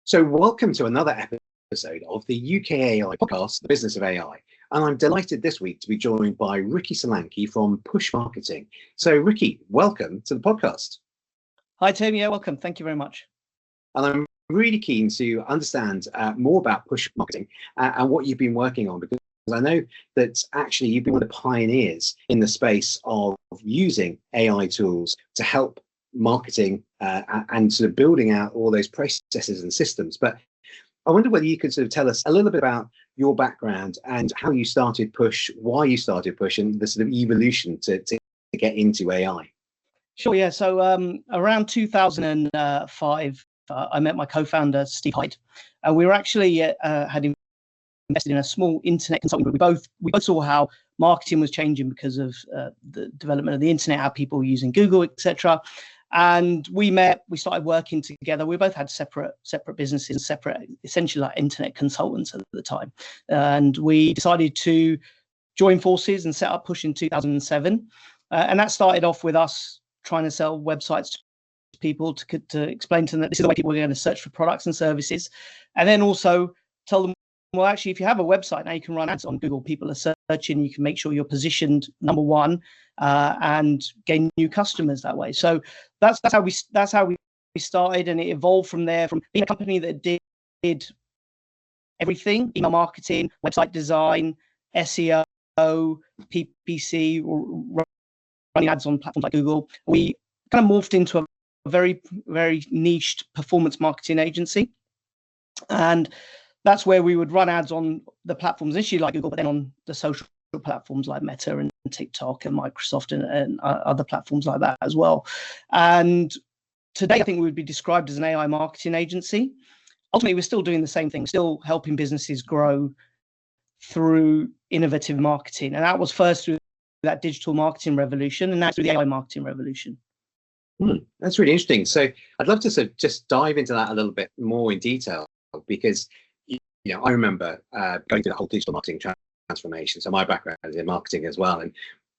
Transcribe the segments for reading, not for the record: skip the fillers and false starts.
So, welcome to another episode of the UKAI podcast, The Business of AI. And I'm delighted this week to be joined by Ricky Solanki from Push Marketing. So, Ricky, welcome to the podcast. Hi, Tim. Yeah, welcome. Thank you very much. And I'm really keen to understand more about Push Marketing and what you've been working on, because I know that actually you've been one of the pioneers in the space of using AI tools to help marketing and sort of building out all those processes and systems. But I wonder whether you could sort of tell us a little bit about your background and how you started Push, why you started Push, and the sort of evolution to get into AI. Sure, yeah. So around 2005, I met my co-founder, Steve Hyde, and we were actually had invested in a small internet consulting group. We both saw how marketing was changing because of the development of the internet, how people were using Google, etc. And we met, we started working together. We both had separate businesses, essentially like internet consultants at the time. And we decided to join forces and set up Push in 2007. And that started off with us trying to sell websites to people to explain to them that this is the way people are going to search for products and services. And then also tell them, well, actually, if you have a website now, you can run ads on Google. People are searching. You can make sure you're positioned number one and gain new customers that way. So that's how we started, and it evolved from there. From being a company that did everything: email marketing, website design, SEO, PPC, running ads on platforms like Google. We kind of morphed into a very niched performance marketing agency, and that's where we would run ads on the platforms initially like Google, but then on the social platforms like Meta and TikTok and Microsoft and other platforms like that as well. And today, I think we would be described as an AI marketing agency. Ultimately, we're still doing the same thing, still helping businesses grow through innovative marketing. And that was first through that digital marketing revolution, and now through the AI marketing revolution. That's really interesting. So I'd love to sort of just dive into that a little bit more in detail, because I remember going through the whole digital marketing transformation. So my background is in marketing as well. And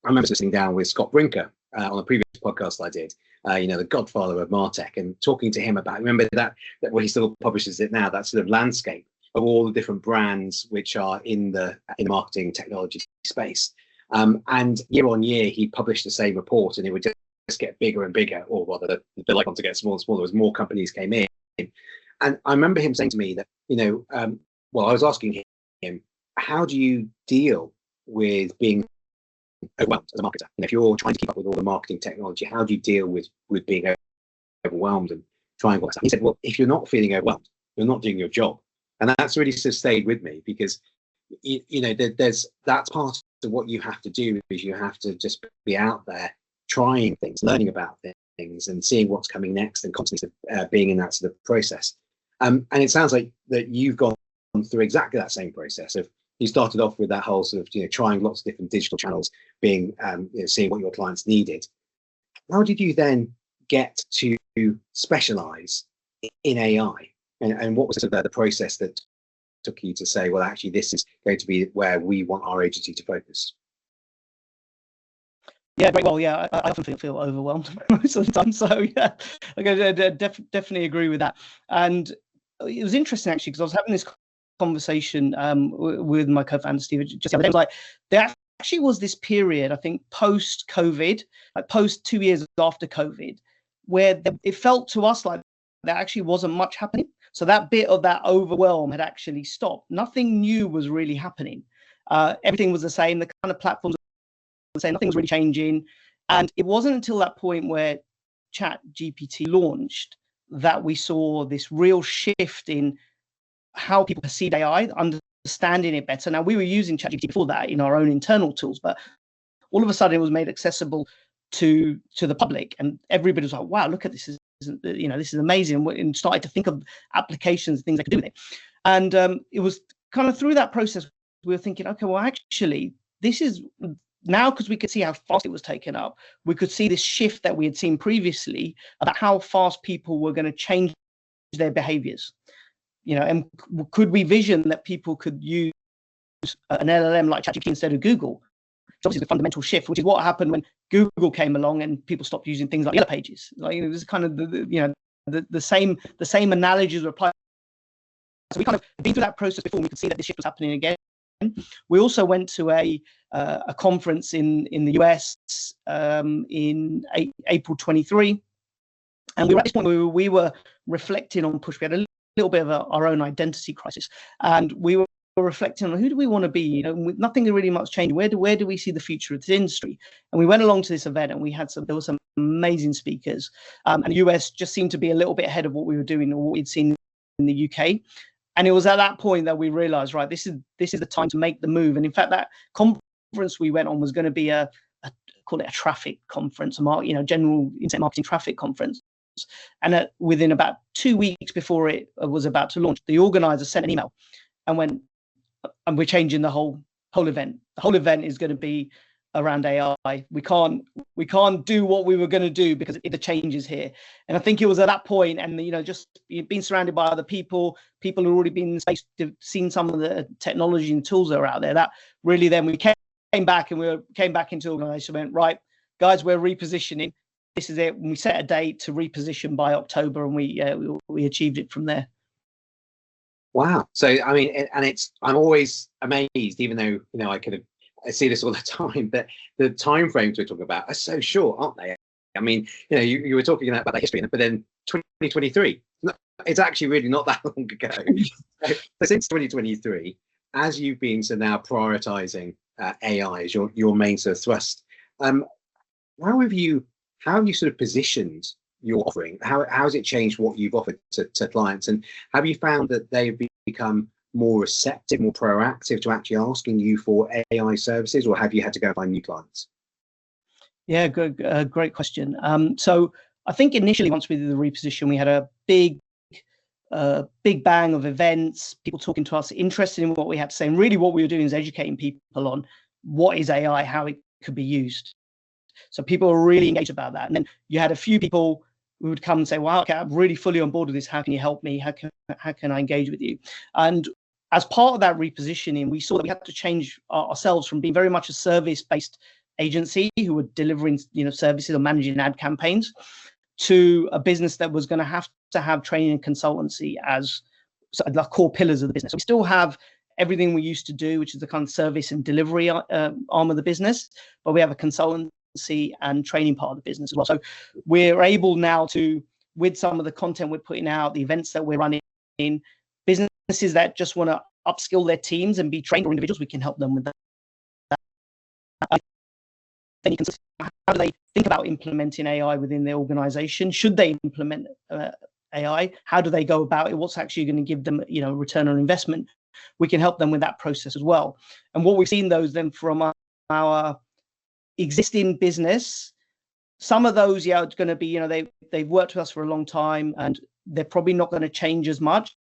I remember sitting down with Scott Brinker on a previous podcast I did, the godfather of MarTech, and talking to him about, remember that where he still publishes it now, that sort of landscape of all the different brands which are in the marketing technology space. And year on year, he published the same report, and it would just get bigger and bigger, or rather the like to get smaller and smaller as more companies came in. And I remember him saying to me that, I was asking him, how do you deal with being overwhelmed as a marketer? And if you're trying to keep up with all the marketing technology, how do you deal with being overwhelmed and trying all that stuff? He said, well, if you're not feeling overwhelmed, you're not doing your job. And that's really sort of stayed with me, because, that's part of what you have to do, is you have to just be out there trying things, learning about things and seeing what's coming next, and constantly being in that sort of process. And it sounds like that you've gone through exactly that same process of, you started off with that whole sort of, trying lots of different digital channels, being, seeing what your clients needed. How did you then get to specialize in AI? And what was sort of the process that took you to say, well, actually, this is going to be where we want our agency to focus? Yeah, very well. Yeah, I often feel overwhelmed most of the time. So yeah, I definitely agree with that. And it was interesting actually, because I was having this conversation with my co-founder Steve just the other day. It was like, there actually was this period, I think, post-COVID, like post 2 years after COVID, where it felt to us like there actually wasn't much happening. So that bit of that overwhelm had actually stopped. Nothing new was really happening. Everything was the same. The kind of platforms were the same. Nothing was really changing. And it wasn't until that point where ChatGPT launched that we saw this real shift in how people perceive AI, understanding it better. Now, we were using ChatGPT before that in our own internal tools, but all of a sudden it was made accessible to the public, and everybody was like, wow, look at this. This is amazing, and started to think of applications, things they could do with it. And it was kind of through that process we were thinking, okay, well, actually, this is now, because we could see how fast it was taken up, we could see this shift that we had seen previously about how fast people were going to change their behaviors. And could we vision that people could use an LLM like ChatGPT instead of Google? It's obviously the fundamental shift, which is what happened when Google came along and people stopped using things like Yellow Pages. Like, it was kind of the same analogies were applied So we kind of been through that process before, and we could see that this shift was happening again. We also went to a conference in the US in April 23, and we were at this point where we were reflecting on Push. We had a little bit of our own identity crisis, and we were reflecting on who do we want to be, you know, with nothing really much change. Where do we see the future of this industry? And we went along to this event, and there were some amazing speakers, and the US just seemed to be a little bit ahead of what we were doing or what we'd seen in the UK. And it was at that point that we realized, right, this is the time to make the move. And in fact, that conference we went on was going to be call it a traffic conference, general internet marketing traffic conference. And within about 2 weeks before it was about to launch, the organizer sent an email and went, and we're changing the whole event. The whole event is going to be around AI. We can't do what we were going to do because the change is here. And I think it was at that point, and just being surrounded by other people who already been in space, seen some of the technology and tools that are out there, that really then we came back and came back into organization, went, right, guys, we're repositioning. This is it. And we set a date to reposition by October, and we achieved it from there. Wow. So I mean, and I'm always amazed, even though I see this all the time, but the time frames we're talking about are so short, aren't they? I mean, you were talking about that history, but then 2023, it's actually really not that long ago. So since 2023, as you've been now prioritizing AI as your main sort of thrust, how have you sort of positioned your offering? How has it changed what you've offered to clients? And have you found that they've become more receptive, more proactive to actually asking you for AI services, or have you had to go find new clients? Yeah, good, great question. So I think initially, once we did the reposition, we had a big bang of events, people talking to us, interested in what we had to say. And really what we were doing is educating people on what is AI, how it could be used. So people were really engaged about that. And then you had a few people who would come and say, well, okay, I'm really fully on board with this. How can you help me? How can I engage with you? And as part of that repositioning, we saw that we had to change ourselves from being very much a service-based agency who were delivering, services or managing ad campaigns, to a business that was going to have training and consultancy as the core pillars of the business. So we still have everything we used to do, which is the kind of service and delivery arm of the business, but we have a consultancy and training part of the business as well. So we're able now to, with some of the content we're putting out, the events that we're running in, businesses that just want to upskill their teams and be trained, or individuals, we can help them with that. Then you can see, how do they think about implementing AI within their organization? Should they implement AI? How do they go about it? What's actually going to give them, return on investment? We can help them with that process as well. And what we've seen those then from our existing business, some of those, it's going to be, they've worked with us for a long time and they're probably not going to change as much.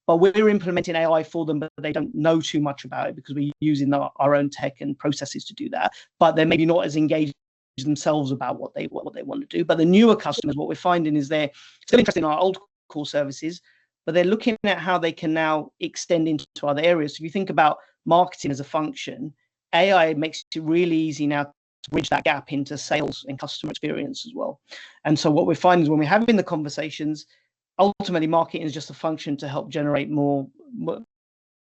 But we're implementing AI for them, but they don't know too much about it because we're using our own tech and processes to do that. But they're maybe not as engaged themselves about what they want to do. But the newer customers, what we're finding is they're still interested in our old core services, but they're looking at how they can now extend into other areas. So if you think about marketing as a function, AI makes it really easy now to bridge that gap into sales and customer experience as well. And so what we're finding is when we're having the conversations, ultimately marketing is just a function to help generate more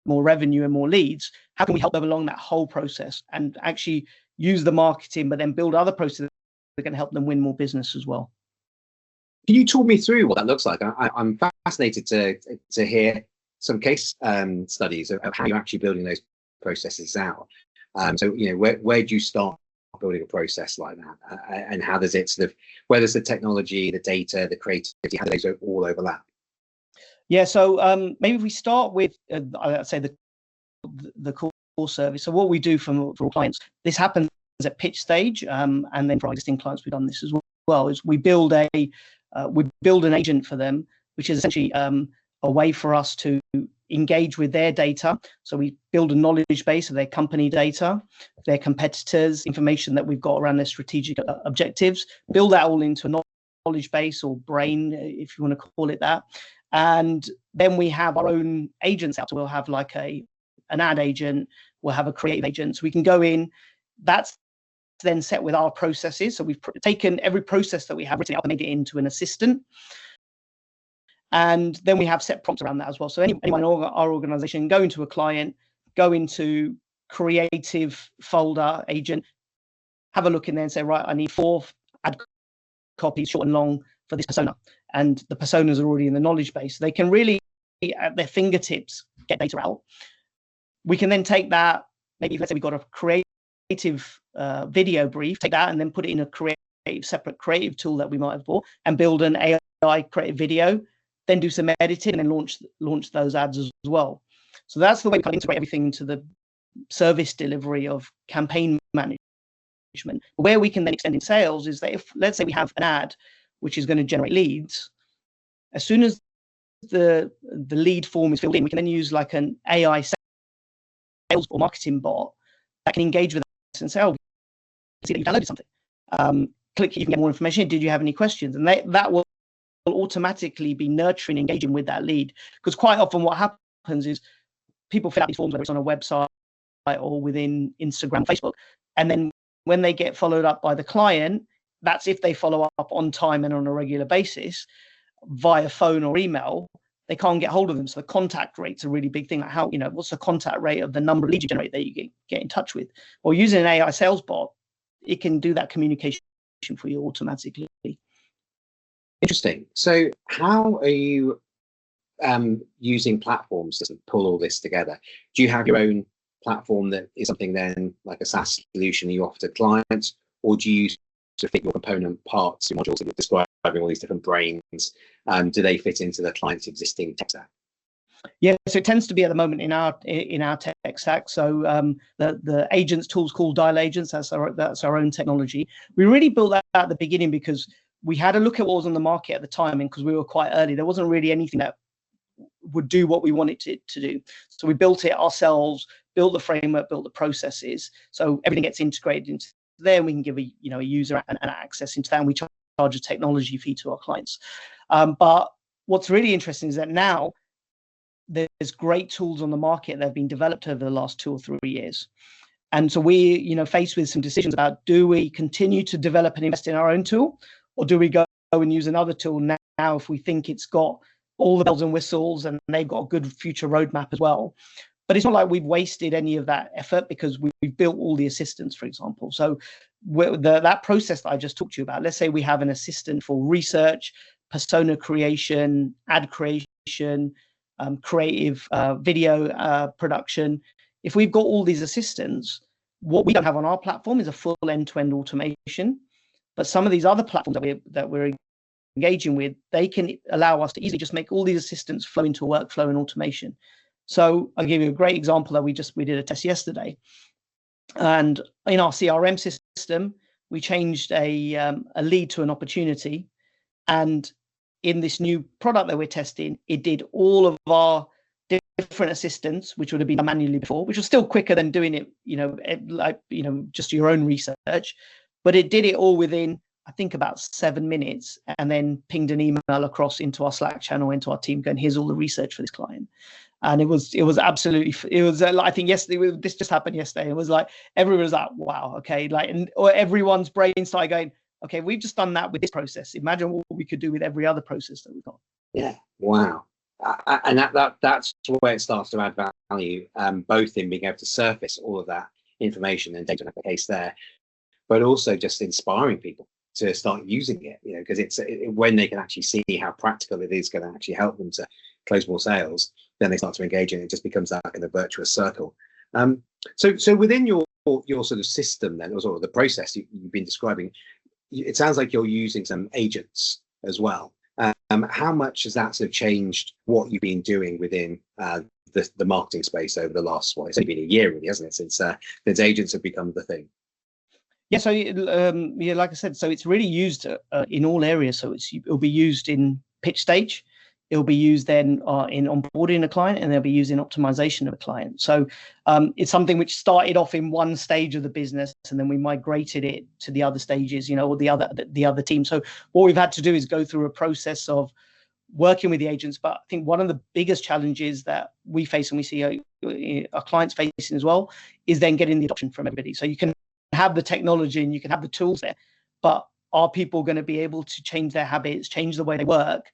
revenue and more leads. How can we help them along that whole process and actually use the marketing, but then build other processes that can help them win more business as well? Can you talk me through what that looks like? I'm fascinated to hear some case studies of how you're actually building those processes out. So where do you start building a process like that, and how does it where does the technology, the data, the creativity, how do those all overlap? Yeah, so maybe if we start with I'd say the core service. So what we do for all clients, this happens at pitch stage, and then for our existing clients, we've done this as well. Is we build an agent for them, which is essentially a way for us to engage with their data. So we build a knowledge base of their company data, their competitors, information that we've got around their strategic objectives, build that all into a knowledge base or brain, if you want to call it that. And then we have our own agents out. So we'll have like an ad agent, we'll have a creative agent. So we can go in, that's then set with our processes. So we've taken every process that we have written out and made it into an assistant. And then we have set prompts around that as well. So anyone in our organization, go into a client, go into creative folder agent, have a look in there and say, right, I need 4 ad copies, short and long, for this persona. And the personas are already in the knowledge base. They can really, at their fingertips, get data out. We can then take that, maybe let's say we've got a creative video brief, take that and then put it in a separate creative tool that we might have bought and build an AI creative video, then do some editing and then launch those ads as well. So that's the way we kind of integrate everything into the service delivery of campaign management. Where we can then extend in sales is that if, let's say, we have an ad which is going to generate leads, as soon as the lead form is filled in, we can then use like an AI sales or marketing bot that can engage with us and say, oh, see that you downloaded something. Click, you can get more information. Did you have any questions? And that will automatically be nurturing, engaging with that lead. Because quite often what happens is people fill out these forms, whether it's on a website or within Instagram, Facebook, and then when they get followed up by the client, that's if they follow up on time and on a regular basis via phone or email, they can't get hold of them. So the contact rate's a really big thing. Like how, what's the contact rate of the number of leads you generate that you get in touch with? Or using an AI sales bot, it can do that communication for you automatically. Interesting. So how are you using platforms to pull all this together? Do you have your own platform that is something then like a SaaS solution you offer to clients, or do you fit your component parts, your modules that you're describing, all these different brains? Do they fit into the client's existing tech stack? Yeah, so it tends to be at the moment in our tech stack. So the agents tools called Dial Agents, that's our own technology. We really built that at the beginning because we had a look at what was on the market at the time, and because we were quite early, there wasn't really anything that would do what we wanted it to do. So we built it ourselves, built the framework, built the processes, so everything gets integrated into there, and we can give a user an access into that, and we charge a technology fee to our clients. But what's really interesting is that now there's great tools on the market that have been developed over the last 2 or 3 years. And so we, faced with some decisions about, do we continue to develop and invest in our own tool, or do we go and use another tool now if we think it's got all the bells and whistles and they've got a good future roadmap as well? But it's not like we've wasted any of that effort because we've built all the assistants, for example. So that process that I just talked to you about, let's say we have an assistant for research, persona creation, ad creation, creative video production. If we've got all these assistants, what we don't have on our platform is a full end-to-end automation. But some of these other platforms that we're engaging with, they can allow us to easily just make all these assistants flow into a workflow and automation. So I'll give you a great example that we did a test yesterday. And in our CRM system, we changed a lead to an opportunity. And in this new product that we're testing, it did all of our different assistants, which would have been done manually before, which was still quicker than doing it, just your own research. But it did it all within, I think, about 7 minutes, and then pinged an email across into our Slack channel, into our team, going, here's all the research for this client. And it was absolutely, I think yesterday, this just happened yesterday. It was like, everyone was like, wow, okay. Or everyone's brain started going, okay, we've just done that with this process. Imagine what we could do with every other process that we've got. Yeah, wow. And that's where it starts to add value, both in being able to surface all of that information and data in the case there, but also just inspiring people to start using it, because when they can actually see how practical it is going to actually help them to close more sales, then they start to engage in it. It just becomes that in a virtuous circle. So within your sort of system then, or sort of the process you've been describing, it sounds like you're using some agents as well. How much has that sort of changed what you've been doing within the marketing space over the last, it's only been a year really, hasn't it, since agents have become the thing? Yeah, so like I said, so it's really used in all areas. So it'll be used in pitch stage, it'll be used then in onboarding a client, and they'll be used in optimization of a client. So it's something which started off in one stage of the business, and then we migrated it to the other stages, or the other team. So what we've had to do is go through a process of working with the agents. But I think one of the biggest challenges that we face, and we see our clients facing as well, is then getting the adoption from everybody. So you can have the technology and you can have the tools there, but are people going to be able to change their habits, change the way they work,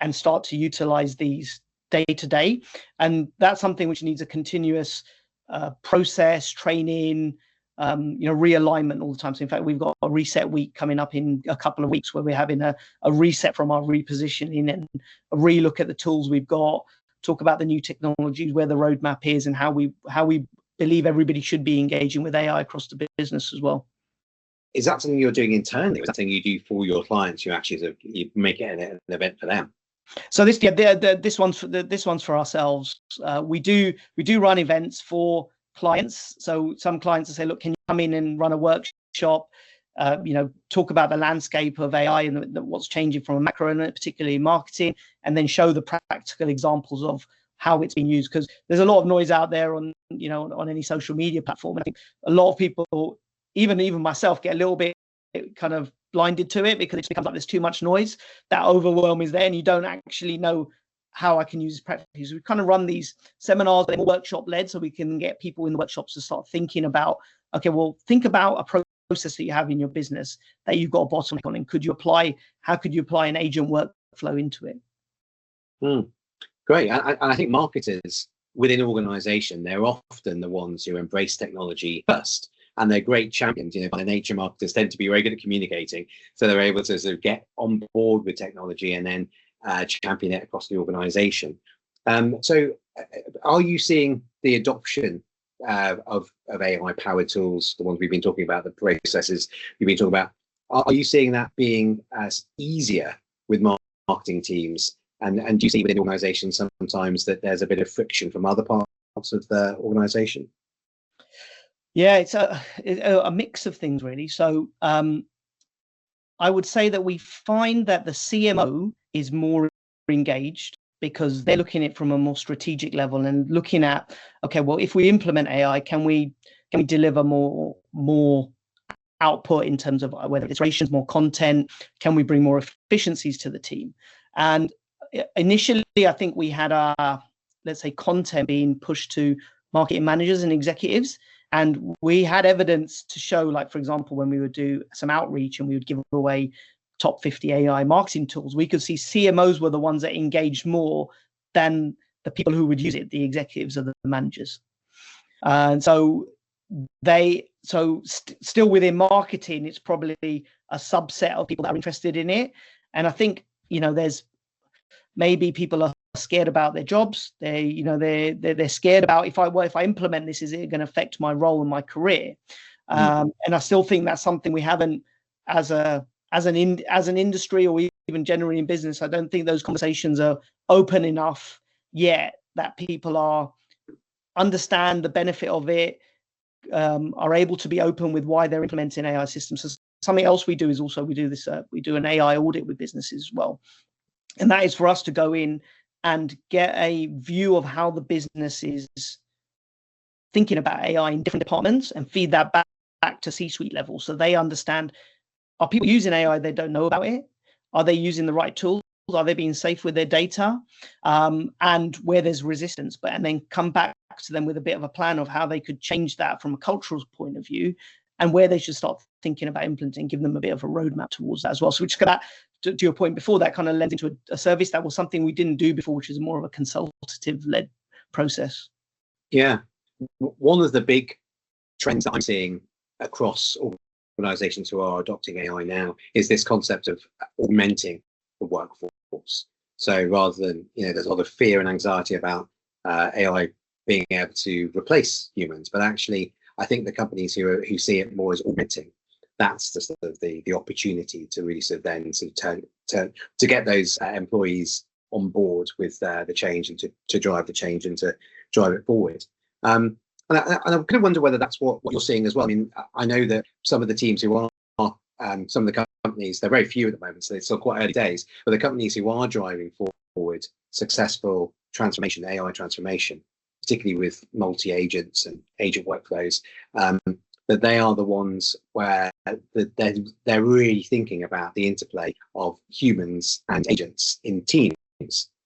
and start to utilize these day to day. And that's something which needs a continuous process, training, realignment all the time. So in fact, we've got a reset week coming up in a couple of weeks where we're having a reset from our repositioning and a relook at the tools we've got, talk about the new technologies, where the roadmap is, and how we believe everybody should be engaging with AI across the business as well. Is that something you're doing internally, or is that something you do for your clients? You actually you make it an event for them? So this one's for ourselves. We do run events for clients. So some clients will say, look, can you come in and run a workshop? Talk about the landscape of AI and what's changing from a macro, and particularly marketing, and then show the practical examples of how it's been used. Because there's a lot of noise out there on any social media platform. And I think a lot of people, even myself, get a little bit kind of blinded to it because it becomes like there's too much noise. That overwhelm is there, and you don't actually know how I can use this practically. So we kind of run these seminars, but they're more workshop led, so we can get people in the workshops to start thinking about, okay, well, think about a process that you have in your business that you've got a bottleneck on, and how could you apply an agent workflow into it? Great. And I think marketers within organization, they're often the ones who embrace technology first. And they're great champions. By nature, marketers tend to be very good at communicating, so they're able to sort of get on board with technology and then champion it across the organization. So are you seeing the adoption of AI-powered tools, the ones we've been talking about, the processes we've been talking about, are you seeing that being easier with marketing teams? And do you see within organizations sometimes that there's a bit of friction from other parts of the organization? Yeah, it's a mix of things, really. So I would say that we find that the CMO is more engaged because they're looking at it from a more strategic level and looking at, okay, well, if we implement AI, can we deliver more output in terms of whether it's iterations, more content? Can we bring more efficiencies to the team? And initially, I think we had our, let's say, content being pushed to marketing managers and executives. And we had evidence to show, like, for example, when we would do some outreach and we would give away top 50 AI marketing tools, we could see CMOs were the ones that engaged more than the people who would use it, the executives or the managers. And so still within marketing, it's probably a subset of people that are interested in it. And I think, there's maybe people are scared about their jobs. They're scared about, if I implement this, is it going to affect my role and my career? And I still think that's something we haven't, as an industry, or even generally in business, I don't think those conversations are open enough yet that people understand the benefit of it, are able to be open with why they're implementing AI systems. So something else we do is also we do an AI audit with businesses as well. And that is for us to go in and get a view of how the business is thinking about AI in different departments and feed that back to C-suite level, so they understand, are people using AI, they don't know about it? Are they using the right tools? Are they being safe with their data? And where there's resistance, and then come back to them with a bit of a plan of how they could change that from a cultural point of view, and where they should start thinking about implementing, give them a bit of a roadmap towards that as well. So which that, to your point before, that kind of lends into a service that was something we didn't do before, which is more of a consultative-led process. Yeah. One of the big trends that I'm seeing across organizations who are adopting AI now is this concept of augmenting the workforce. So rather than, there's a lot of fear and anxiety about AI being able to replace humans, but actually, I think the companies who see it more as augmenting, that's the sort of the opportunity to really sort of then sort of turn to get those employees on board with the change, and to drive the change and to drive it forward. And I kind of wonder whether that's what you're seeing as well. I mean, I know that some of the teams who are some of the companies, they're very few at the moment, so it's still quite early days, but the companies who are driving forward successful transformation, AI transformation, particularly with multi-agents and agent workflows, that they are the ones where they're really thinking about the interplay of humans and agents in teams.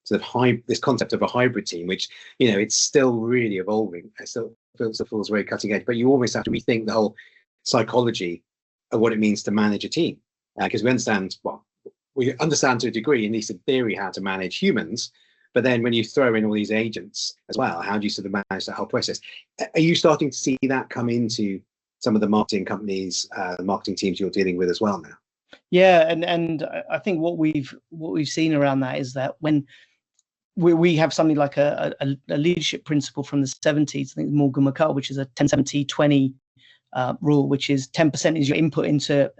Sort of this concept of a hybrid team, which, it's still really evolving. It still feels very cutting edge, but you almost have to rethink the whole psychology of what it means to manage a team, because we understand, well, we understand to a degree, at least in theory, how to manage humans. But then when you throw in all these agents as well, how do you sort of manage that whole process? Are you starting to see that come into some of the marketing companies, the marketing teams you're dealing with as well now? Yeah, and I think what we've seen around that is that when we have something like a leadership principle from the 70s, I think Morgan McCall, which is a 10-70-20 rule, which is 10% is your input into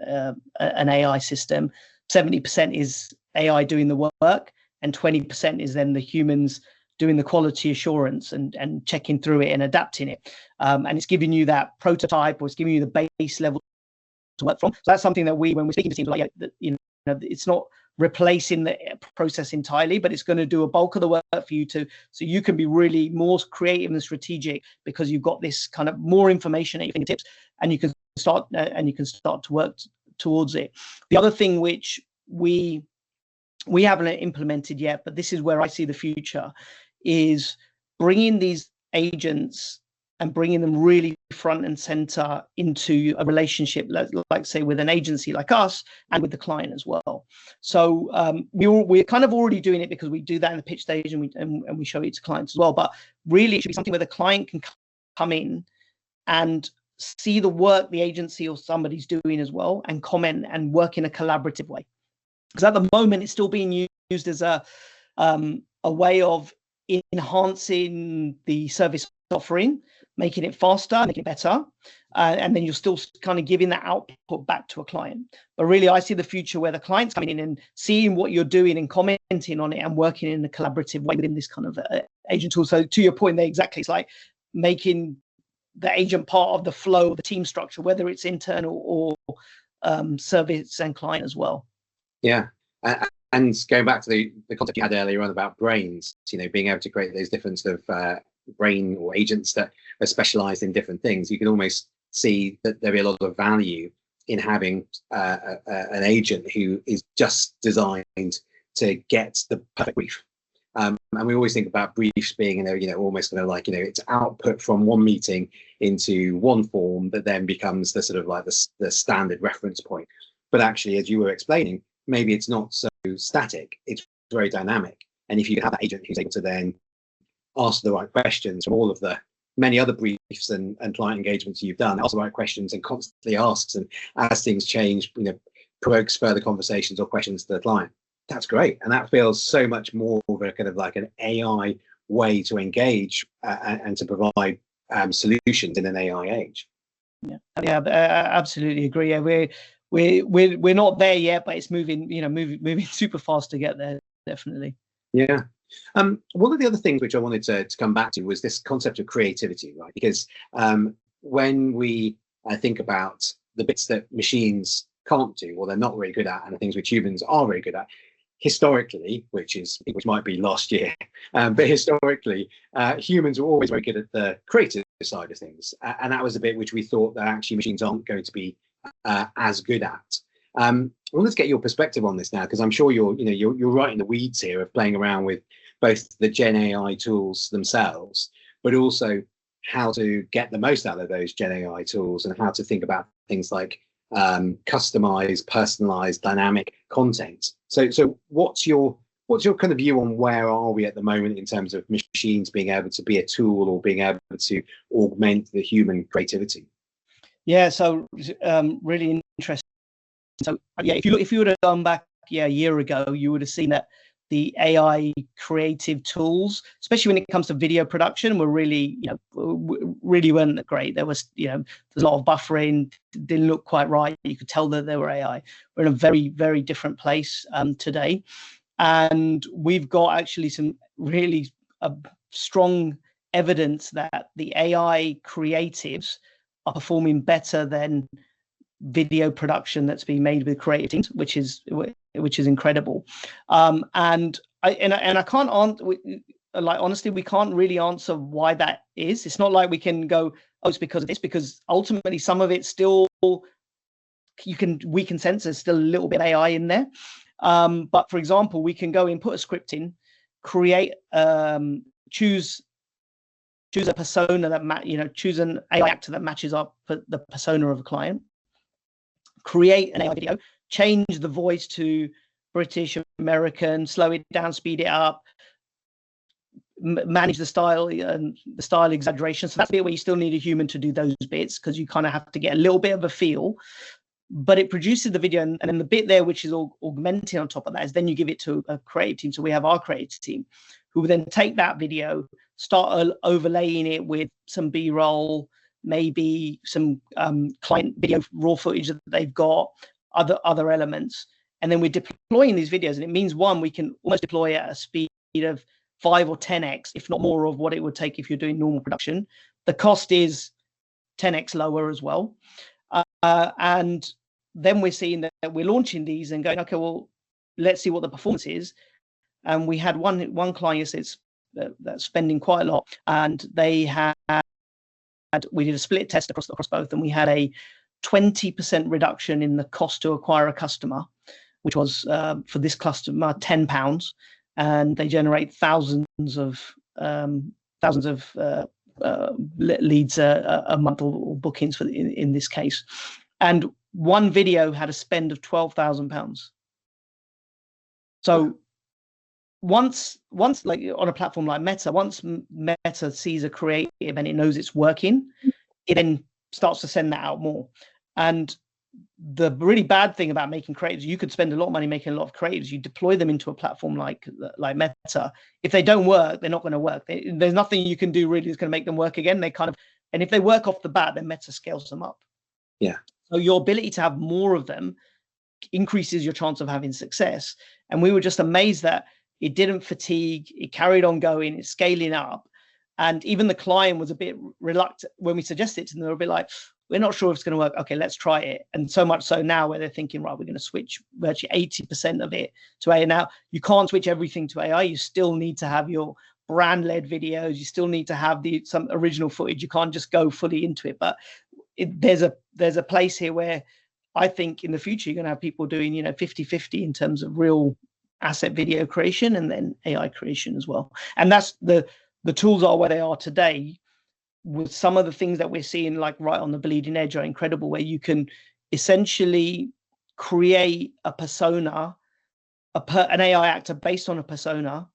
an AI system, 70% is AI doing the work, and 20% is then the humans doing the quality assurance and checking through it and adapting it. And it's giving you that prototype, or it's giving you the base level to work from. So that's something that when we're speaking to teams, like, it's not replacing the process entirely, but it's going to do a bulk of the work for you so you can be really more creative and strategic, because you've got this kind of more information at your fingertips, and you can start to work towards it. The other thing which we haven't implemented yet, but this is where I see the future, is bringing these agents and bringing them really front and center into a relationship, like say with an agency like us and with the client as well. So we're kind of already doing it, because we do that in the pitch stage, and we show it to clients as well. But really, it should be something where the client can come in and see the work the agency or somebody's doing as well, and comment and work in a collaborative way. Because at the moment, it's still being used as a way of enhancing the service offering, making it faster, making it better, and then you're still kind of giving that output back to a client. But really, I see the future where the client's coming in and seeing what you're doing and commenting on it and working in a collaborative way within this kind of agent tool. So to your point there, exactly, it's like making the agent part of the flow of the team structure, whether it's internal or service and client as well. Yeah. And going back to the concept you had earlier on about brains, being able to create those different sort of brain or agents that are specialized in different things, you can almost see that there'll be a lot of value in having an agent who is just designed to get the perfect brief. And we always think about briefs being, almost kind of like, it's output from one meeting into one form that then becomes the sort of like the standard reference point. But actually, as you were explaining, maybe it's not so static, it's very dynamic. And if you have that agent who's able to then ask the right questions from all of the many other briefs and client engagements you've done, ask the right questions and constantly asks, and as things change, provokes further conversations or questions to the client, that's great. And that feels so much more of a kind of like an AI way to engage and to provide solutions in an AI age. Yeah, absolutely agree. Yeah, we're not there yet, but it's moving super fast to get there, definitely. Yeah. One of the other things which I wanted to come back to was this concept of creativity, right? Because when we think about the bits that machines can't do, or they're not very good at, and the things which humans are very good at, historically, which might be last year, but historically, humans were always very good at the creative side of things, and that was a bit which we thought that actually machines aren't going to be as good at. I want to get your perspective on this now, because I'm sure you're right in the weeds here of playing around with both the Gen AI tools themselves, but also how to get the most out of those Gen AI tools, and how to think about things like customized, personalized, dynamic content. So what's your kind of view on where are we at the moment in terms of machines being able to be a tool or being able to augment the human creativity? Yeah, so really interesting. So yeah, if you would have gone back a year ago, you would have seen that the AI creative tools, especially when it comes to video production, were really weren't great. There was there's a lot of buffering, didn't look quite right. You could tell that they were AI. We're in a very, very different place today, and we've got actually some really strong evidence that the AI creatives are performing better than video production that's being made with creative teams, which is incredible. And I can't honestly, we can't really answer why that is. It's not like we can go, oh, it's because of this, because ultimately some of it still we can sense there's still a little bit of AI in there. But for example, we can go and put a script in, create, choose a persona that choose an AI actor that matches up for the persona of a client, create an AI video, change the voice to British, American, slow it down, speed it up, manage the style and the style exaggeration. So that's the bit where you still need a human to do those bits, because you kind of have to get a little bit of a feel. But it produces the video, and then the bit there which is all augmenting on top of that is then you give it to a creative team. So we have our creative team who will then take that video, start overlaying it with some B-roll, maybe some client video raw footage that they've got, other elements, and then we're deploying these videos. And it means, one, we can almost deploy at a speed of 5 or 10x, if not more, of what it would take if you're doing normal production. The cost is 10x lower as well. And then we're seeing that we're launching these and going, okay, well, let's see what the performance is. And we had one client that's spending quite a lot, and they we did a split test across both, and we had a 20% reduction in the cost to acquire a customer, which was for this customer £10, and they generate thousands of leads a month, or bookings in this case. And one video had a spend of £12,000. So once like on a platform like Meta, once Meta sees a creative and it knows it's working, it then starts to send that out more. And the really bad thing about making creatives, you could spend a lot of money making a lot of creatives. You deploy them into a platform like Meta. If they don't work, they're not going to work. There's nothing you can do really that's going to make them work again. And if they work off the bat, then Meta scales them up. Yeah. So your ability to have more of them increases your chance of having success. And we were just amazed that it didn't fatigue. It carried on going. It's scaling up. And even the client was a bit reluctant when we suggested it to them. They were a bit like, we're not sure if it's going to work. Okay, let's try it. And so much so now where they're thinking, right, we're going to switch virtually 80% of it to AI. Now, you can't switch everything to AI. You still need to have your brand-led videos. You still need to have some original footage. You can't just go fully into it. But there's a place here where I think in the future you're going to have people doing 50-50 in terms of real asset video creation and then AI creation as well. And that's the tools are where they are today. With some of the things that we're seeing, like right on the bleeding edge, are incredible, where you can essentially create a persona, an AI actor based on a persona.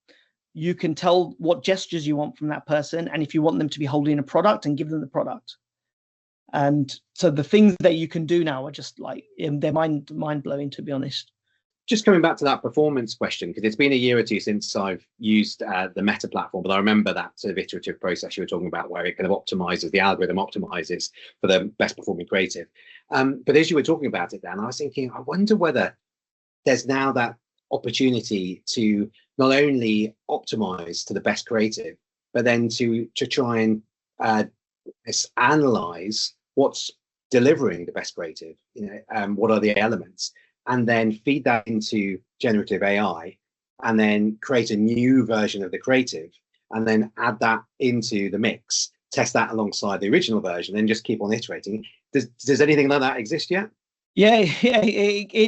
You can tell what gestures you want from that person, and if you want them to be holding a product, and give them the product. And so the things that you can do now are just like, they're mind blowing, to be honest. Just coming back to that performance question, because it's been a year or two since I've used the Meta platform, but I remember that sort of iterative process you were talking about, where it kind of optimizes, the algorithm optimizes for the best performing creative. But as you were talking about it, Dan, I was thinking, I wonder whether there's now that opportunity to not only optimize to the best creative, but then to try and analyze what's delivering the best creative, what are the elements, and then feed that into generative AI, and then create a new version of the creative, and then add that into the mix, test that alongside the original version, and just keep on iterating. Does anything like that exist yet? Yeah,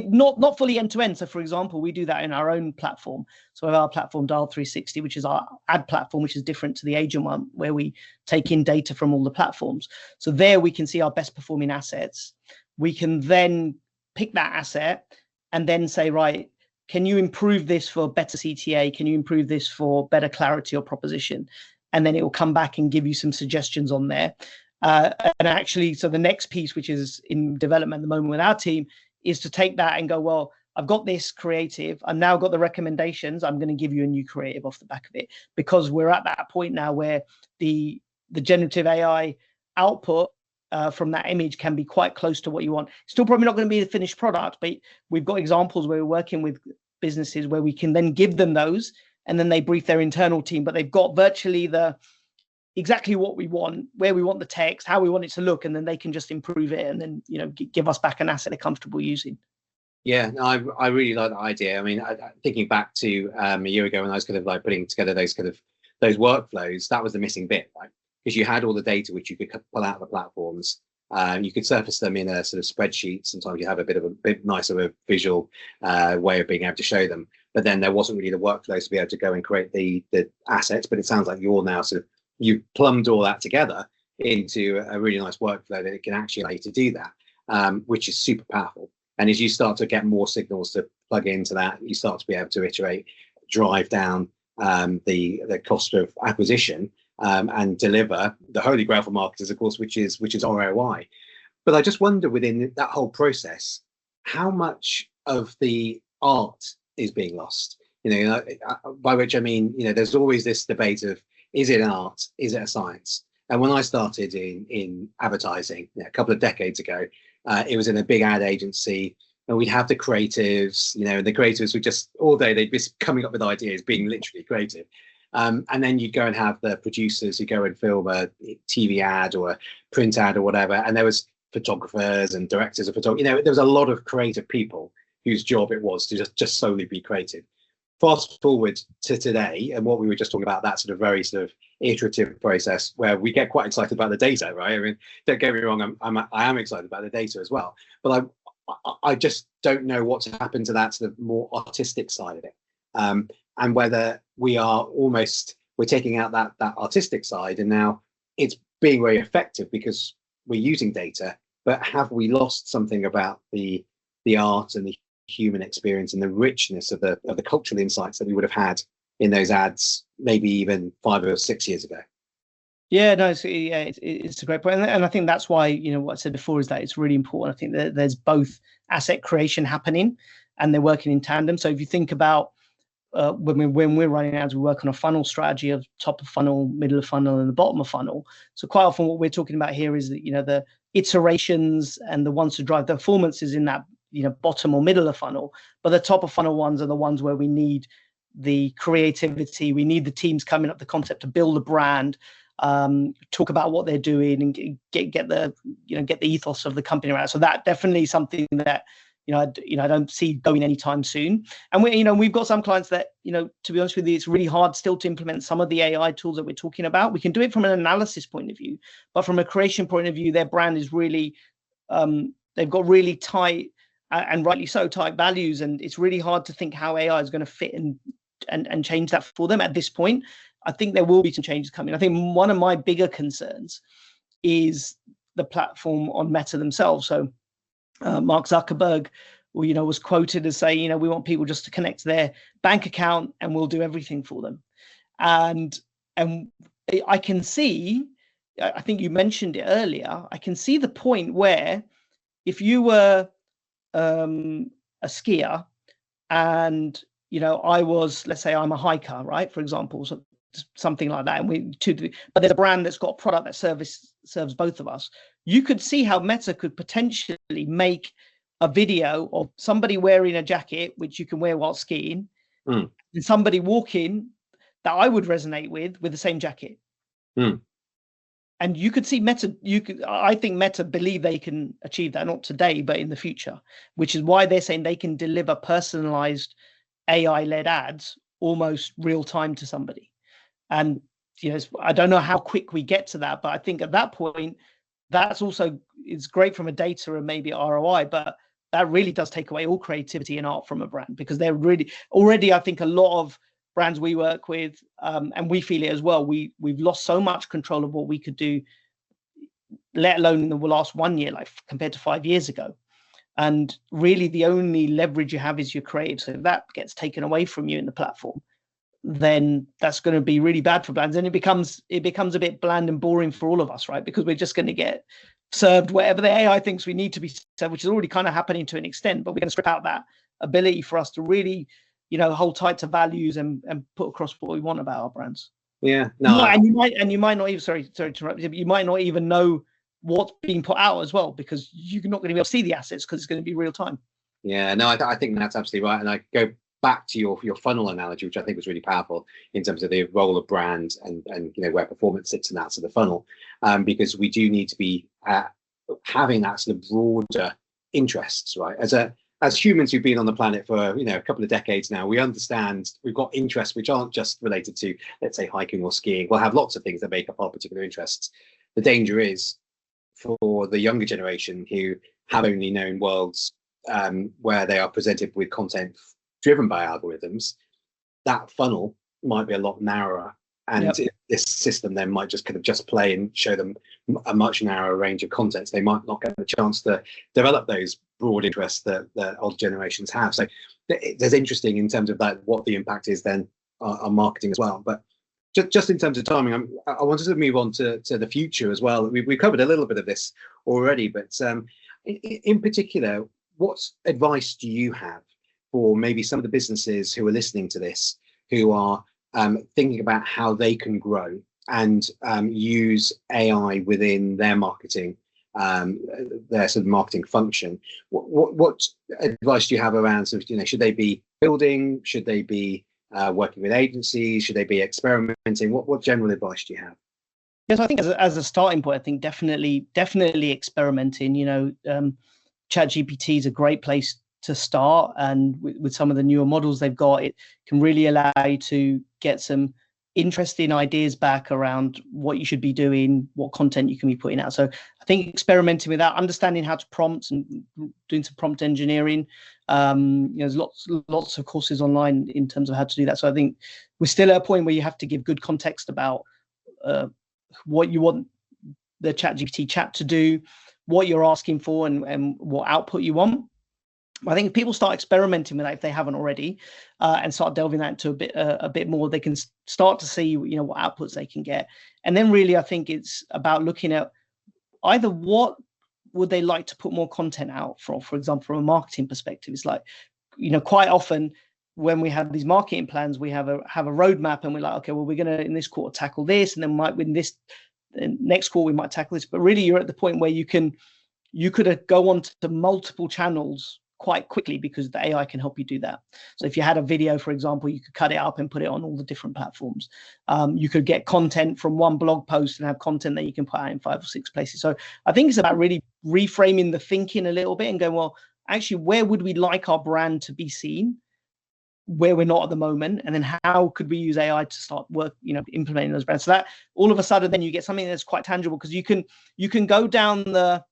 not fully end to end. So, for example, we do that in our own platform. So, we have our platform Dial 360, which is our ad platform, which is different to the agent one, where we take in data from all the platforms. So there we can see our best performing assets. We can then pick that asset and then say, right, can you improve this for better CTA? Can you improve this for better clarity or proposition? And then it will come back and give you some suggestions on there. And actually, so the next piece, which is in development at the moment with our team, is to take that and go, well, I've got this creative. I've now got the recommendations. I'm going to give you a new creative off the back of it, because we're at that point now where the generative AI output from that image can be quite close to what you want. Still probably not going to be the finished product, but we've got examples where we're working with businesses where we can then give them those, and then they brief their internal team, but they've got virtually exactly what we want, where we want the text, how we want it to look, and then they can just improve it and then give us back an asset they're comfortable using. Yeah, no, I really like that idea. I mean, thinking back to a year ago when I was kind of like putting together those workflows, that was the missing bit, right? Because you had all the data which you could pull out of the platforms. You could surface them in a sort of spreadsheet. Sometimes you have a bit nicer of a visual way of being able to show them. But then there wasn't really the workflows to be able to go and create the assets. But it sounds like you're now you've plumbed all that together into a really nice workflow that it can actually allow you to do that, which is super powerful. And as you start to get more signals to plug into that, you start to be able to iterate, drive down the cost of acquisition, and deliver the holy grail for marketers, of course, which is ROI. But I just wonder, within that whole process, how much of the art is being lost? By which I mean, there's always this debate of, is it an art? Is it a science? And when I started in advertising a couple of decades ago, it was in a big ad agency, and we'd have the creatives, and the creatives would just all day, they'd be coming up with ideas, being literally creative. And then you'd go and have the producers who go and film a TV ad or a print ad or whatever. And there was photographers and directors of photography. There was a lot of creative people whose job it was to just solely be creative. Fast forward to today, and what we were just talking about, that sort of very sort of iterative process where we get quite excited about the data, right? I mean, don't get me wrong, I am excited about the data as well, but I just don't know what's happened to that sort of more artistic side of it, and whether we're taking out that artistic side, and now it's being very effective because we're using data, but have we lost something about the art and the human experience and the richness of the cultural insights that we would have had in those ads maybe even 5 or 6 years ago? Yeah, no, it's a great point, and I think that's why, what I said before is that it's really important. I think that there's both asset creation happening and they're working in tandem. So if you think about when we're running ads, we work on a funnel strategy of top of funnel, middle of funnel, and the bottom of funnel. So quite often what we're talking about here is that the iterations and the ones to drive the performance is in that bottom or middle of funnel, but the top of funnel ones are the ones where we need the creativity, we need the teams coming up the concept to build a brand, talk about what they're doing, and get the ethos of the company around. So that definitely something that I don't see going anytime soon. And we've got some clients that to be honest with you, it's really hard still to implement some of the AI tools that we're talking about. We can do it from an analysis point of view, but from a creation point of view, their brand is really they've got really tight, and rightly so, tight values, and it's really hard to think how AI is going to fit and change that for them at this point. I think there will be some changes coming. I think one of my bigger concerns is the platform on Meta themselves. So Mark Zuckerberg, was quoted as saying, we want people just to connect to their bank account and we'll do everything for them. And I can see, I think you mentioned it earlier, I can see the point where if you were a skier and I was, let's say I'm a hiker, right, for example, so something like that, and but there's a brand that's got a product that serves both of us. You could see how Meta could potentially make a video of somebody wearing a jacket which you can wear while skiing, and somebody walking that I would resonate with the same jacket. And you could see Meta, I think Meta believe they can achieve that, not today, but in the future, which is why they're saying they can deliver personalized AI-led ads almost real time to somebody. And, I don't know how quick we get to that, but I think at that point, that's also, it's great from a data and maybe ROI, but that really does take away all creativity and art from a brand, because they're really already, I think a lot of brands we work with, and we feel it as well, we've lost so much control of what we could do, let alone in the last 1 year, like compared to 5 years ago. And really the only leverage you have is your creative. So if that gets taken away from you in the platform, then that's going to be really bad for brands. And it becomes a bit bland and boring for all of us, right? Because we're just going to get served whatever the AI thinks we need to be served, which is already kind of happening to an extent, but we're going to strip out that ability for us to really, hold tight to values and put across what we want about our brands. Yeah, no, you might not even, sorry to interrupt you, but you might not even know what's being put out as well, because you're not going to be able to see the assets because it's going to be real time. Yeah, no, I think that's absolutely right. And I go back to your funnel analogy, which I think was really powerful in terms of the role of brand and where performance sits in that sort of funnel, because we do need to be having that sort of broader interests, right? As humans who've been on the planet for a couple of decades now, we understand we've got interests which aren't just related to, let's say, hiking or skiing. We'll have lots of things that make up our particular interests. The danger is for the younger generation who have only known worlds where they are presented with content driven by algorithms, that funnel might be a lot narrower, And this system then might just kind of just play and show them a much narrower range of contents. They might not get the chance to develop those broad interests that older generations have. So there's interesting in terms of that, what the impact is then on marketing as well. But just in terms of timing, I wanted to move on to the future as well. We've covered a little bit of this already, but in particular, what advice do you have for maybe some of the businesses who are listening to this, who are thinking about how they can grow and use AI within their marketing, their sort of marketing function? What advice do you have around sort of, should they be building? Should they be working with agencies? Should they be experimenting? What general advice do you have? Yes, I think as a starting point, I think definitely experimenting. ChatGPT is a great place to start, and with some of the newer models they've got, it can really allow you to get some interesting ideas back around what you should be doing, what content you can be putting out. So I think experimenting with that, understanding how to prompt and doing some prompt engineering. There's lots of courses online in terms of how to do that. So I think we're still at a point where you have to give good context about what you want the ChatGPT chat to do, what you're asking for, and what output you want. I think if people start experimenting with that, if they haven't already, and start delving that into a bit more, they can start to see what outputs they can get. And then really, I think it's about looking at either what would they like to put more content out for example, from a marketing perspective. It's like, quite often when we have these marketing plans, we have a roadmap, and we're like, okay, well, we're going to in this quarter tackle this, and then might win this. Next quarter we might tackle this. But really, you're at the point where you could go on to multiple channels quite quickly, because the AI can help you do that. So if you had a video, for example, you could cut it up and put it on all the different platforms. You could get content from one blog post and have content that you can put out in 5 or 6 places. So I think it's about really reframing the thinking a little bit and going, well, actually, where would we like our brand to be seen, where we're not at the moment, and then how could we use AI to start implementing those brands? So that all of a sudden, then you get something that's quite tangible, because you can go down the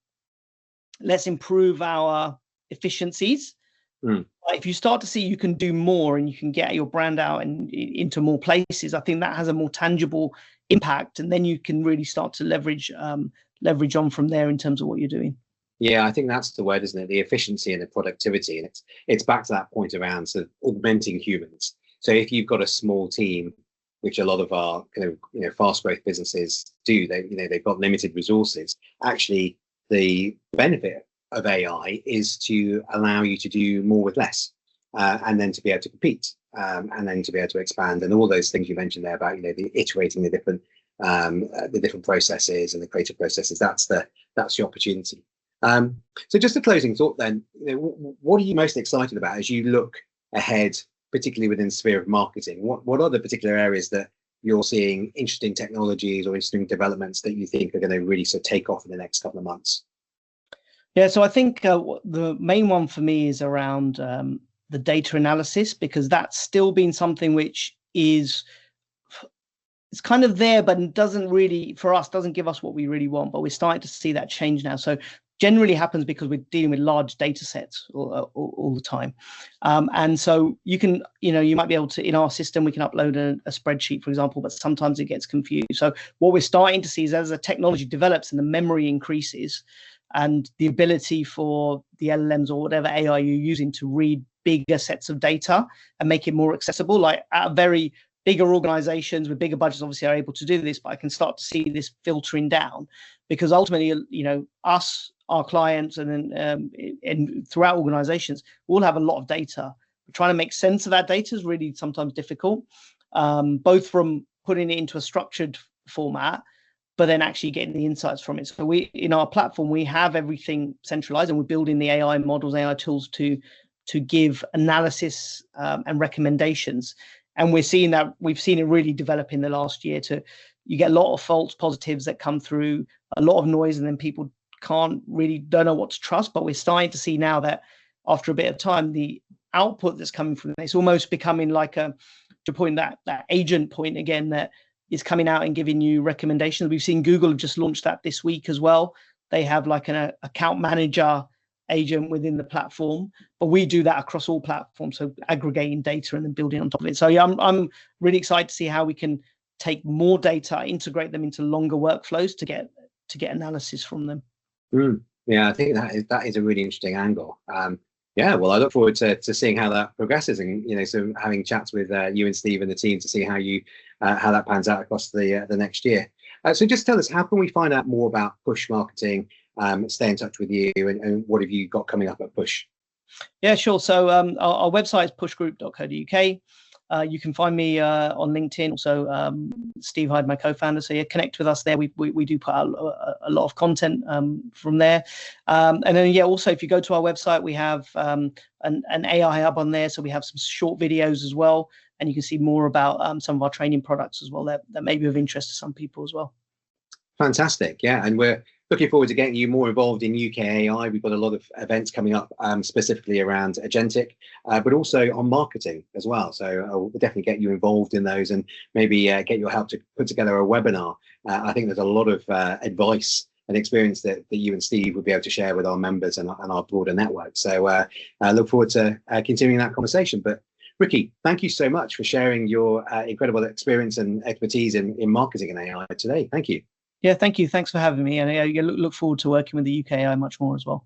let's improve our efficiencies. If you start to see you can do more and you can get your brand out and into more places, I think that has a more tangible impact, and then you can really start to leverage on from there in terms of what you're doing. Yeah, I think that's the word, isn't it? The efficiency and the productivity, and it's back to that point around sort of augmenting humans. So if you've got a small team, which a lot of our kind of fast growth businesses do, they've got limited resources. Actually, the benefit of AI is to allow you to do more with less, and then to be able to compete, and then to be able to expand, and all those things you mentioned there about the iterating the different processes and the creative processes. That's the opportunity. So just a closing thought then. What are you most excited about as you look ahead, particularly within the sphere of marketing? What are the particular areas that you're seeing interesting technologies or interesting developments that you think are going to really sort of take off in the next couple of months? Yeah, so I think the main one for me is around the data analysis, because that's still been something which it's kind of there, but it doesn't give us what we really want. But we're starting to see that change now. So generally happens because we're dealing with large data sets all the time. And so you might be able to, in our system, we can upload a spreadsheet, for example, but sometimes it gets confused. So what we're starting to see is, as the technology develops and the memory increases, and the ability for the LLMs or whatever AI you're using to read bigger sets of data and make it more accessible, like at very bigger organizations with bigger budgets obviously are able to do this, but I can start to see this filtering down, because ultimately, us, our clients, and then and throughout organizations, we'll have a lot of data. But trying to make sense of that data is really sometimes difficult, both from putting it into a structured format, but then actually getting the insights from it. So in our platform, we have everything centralized, and we're building the AI models, AI tools to give analysis and recommendations. And we've seen it really develop in the last year. You get a lot of false positives that come through, a lot of noise, and then people don't know what to trust. But we're starting to see now that after a bit of time, the output that's coming from it's almost becoming like that agent point again, that is coming out and giving you recommendations. We've seen Google have just launched that this week as well. They have like an account manager agent within the platform, but we do that across all platforms, so aggregating data and then building on top of it. So yeah, I'm really excited to see how we can take more data, integrate them into longer workflows to get analysis from them. Yeah, I think that is a really interesting angle. Yeah, well, I look forward to seeing how that progresses, and so having chats with you and Steve and the team to see how that pans out across the next year. So just tell us, how can we find out more about Push marketing, stay in touch with you, and what have you got coming up at Push? Yeah, sure. So our website is pushgroup.co.uk. You can find me on LinkedIn, also Steve Hyde, my co-founder. So yeah, connect with us there. We do put out a lot of content from there. And then yeah, also if you go to our website, we have an AI hub on there. So we have some short videos as well, and you can see more about some of our training products as well that may be of interest to some people as well. Fantastic. Yeah, and we're looking forward to getting you more involved in UKAI. We've got a lot of events coming up specifically around agentic, but also on marketing as well. So we'll definitely get you involved in those, and maybe get your help to put together a webinar. I think there's a lot of advice and experience that you and Steve would be able to share with our members and our broader network. So I look forward to continuing that conversation. But Ricky, thank you so much for sharing your incredible experience and expertise in marketing and AI today. Thank you. Yeah, thank you. Thanks for having me. And I look forward to working with the UKAI much more as well.